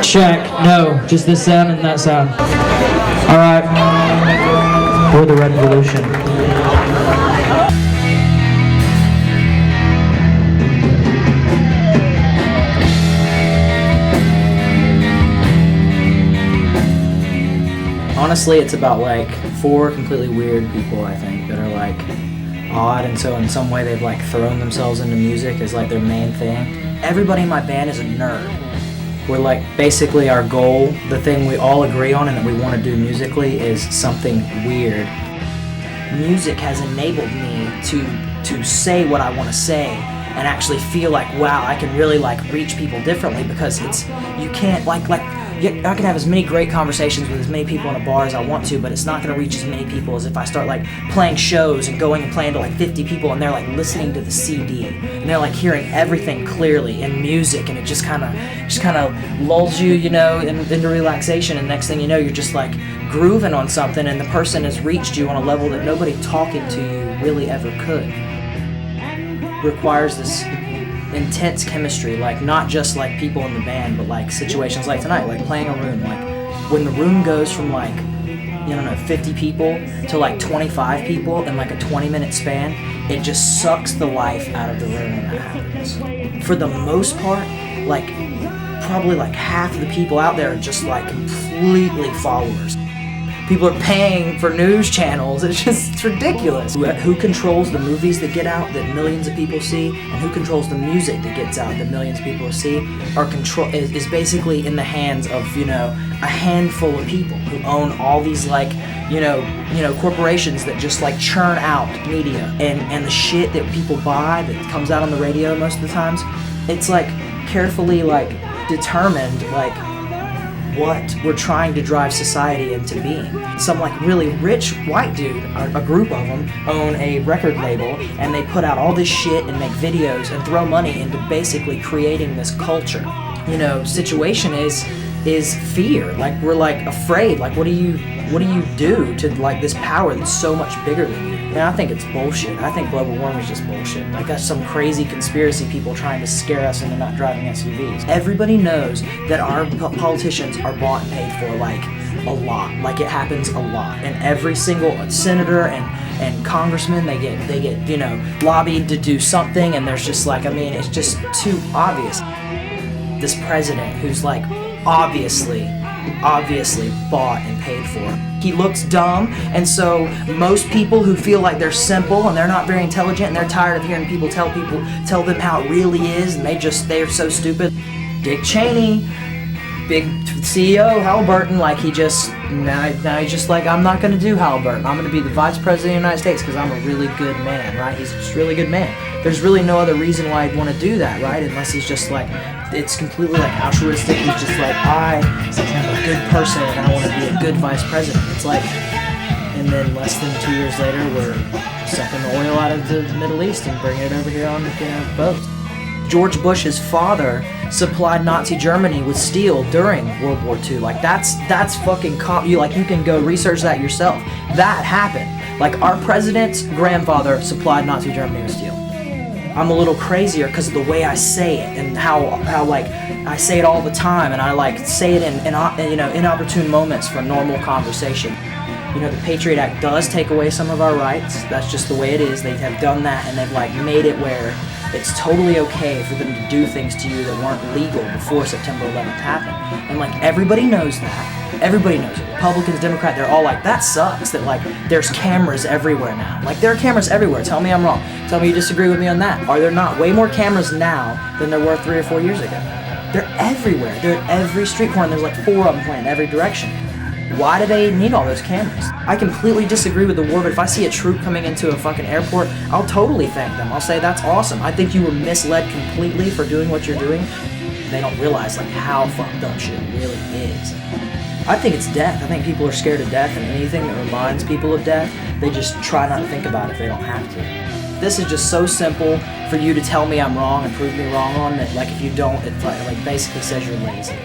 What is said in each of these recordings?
check. No, just this sound and that sound. All right. For the revolution. Honestly, it's about like 4 completely weird people, I think, that are like odd, and so in some way they've like thrown themselves into music as like their main thing. Everybody in my band is a nerd. We're like, basically our goal, the thing we all agree on and that we want to do musically is something weird. Music has enabled me to say what I want to say and actually feel like, wow, I can really like reach people differently, because you can't I can have as many great conversations with as many people in a bar as I want to, but it's not going to reach as many people as if I start like playing shows and going and playing to like 50 people, and they're like listening to the CD and they're like hearing everything clearly in music, and it just kind of lulls you, you know, into relaxation, and next thing you know, you're just like grooving on something, and the person has reached you on a level that nobody talking to you really ever could. Requires this intense chemistry, like not just like people in the band, but like situations like tonight, like playing a room, like when the room goes from like, you know, 50 people to like 25 people in like a 20-minute span, it just sucks the life out of the room when that happens. For the most part, like probably like half of the people out there are just like completely followers. People are paying for news channels. It's ridiculous. Who controls the movies that get out that millions of people see, and who controls the music that gets out that millions of people see, is basically in the hands of, you know, a handful of people who own all these like, you know, corporations that just like churn out media, and the shit that people buy that comes out on the radio most of the times, it's like carefully like determined, like what we're trying to drive society into being. Some like really rich white dude, a group of them, own a record label, and they put out all this shit and make videos and throw money into basically creating this culture. You know, situation is fear. Like we're like afraid. Like what do you do to like this power that's so much bigger than you? And I think it's bullshit. I think global warming is just bullshit. Like that's some crazy conspiracy people trying to scare us into not driving SUVs. Everybody knows that our politicians are bought and paid for like a lot. Like it happens a lot. And every single senator and congressman, they get, you know, lobbied to do something, and there's just like, I mean, it's just too obvious. This president who's like obviously bought and paid for. He looks dumb, and so most people who feel like they're simple and they're not very intelligent and they're tired of hearing people tell them how it really is, and they're so stupid. Dick Cheney, big CEO, Halliburton, like now he's just like, I'm not gonna do Halliburton. I'm gonna be the vice president of the United States because I'm a really good man, right? He's just a really good man. There's really no other reason why I'd want to do that, right? Unless he's just like, it's completely like altruistic. He's just like, I'm a good person and I want to be a good vice president. It's like, and then less than 2 years later, we're sucking the oil out of the Middle East and bringing it over here on, you know, boats. George Bush's father supplied Nazi Germany with steel during World War II. Like that's fucking you can go research that yourself. That happened. Like our president's grandfather supplied Nazi Germany with steel. I'm a little crazier because of the way I say it and how like I say it all the time, and I like say it in you know, inopportune moments for normal conversation. You know, the Patriot Act does take away some of our rights. That's just the way it is. They have done that, and they've like made it where it's totally okay for them to do things to you that weren't legal before September 11th happened. And like everybody knows that. Everybody knows it. Republicans, Democrats, they're all like, that sucks that like there's cameras everywhere now. Like there are cameras everywhere. Tell me I'm wrong. Tell me you disagree with me on that. Are there not way more cameras now than there were 3 or 4 years ago? They're everywhere. They're at every street corner. There's like 4 of them pointing in every direction. Why do they need all those cameras? I completely disagree with the war, but if I see a troop coming into a fucking airport, I'll totally thank them. I'll say, that's awesome. I think you were misled completely for doing what you're doing. They don't realize like how fucked up shit really is. I think it's death. I think people are scared of death, and anything that reminds people of death, they just try not to think about it if they don't have to. This is just so simple for you to tell me I'm wrong and prove me wrong on that. Like if you don't, it like basically says you're lazy.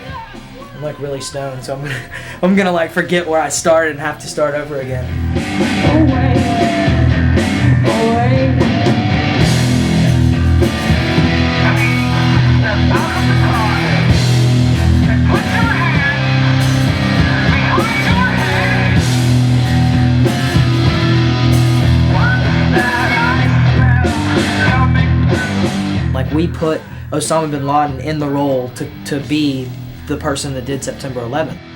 I'm like really stoned, so I'm gonna like forget where I started and have to start over again. Away. we put Osama bin Laden in the role to be the person that did September 11th.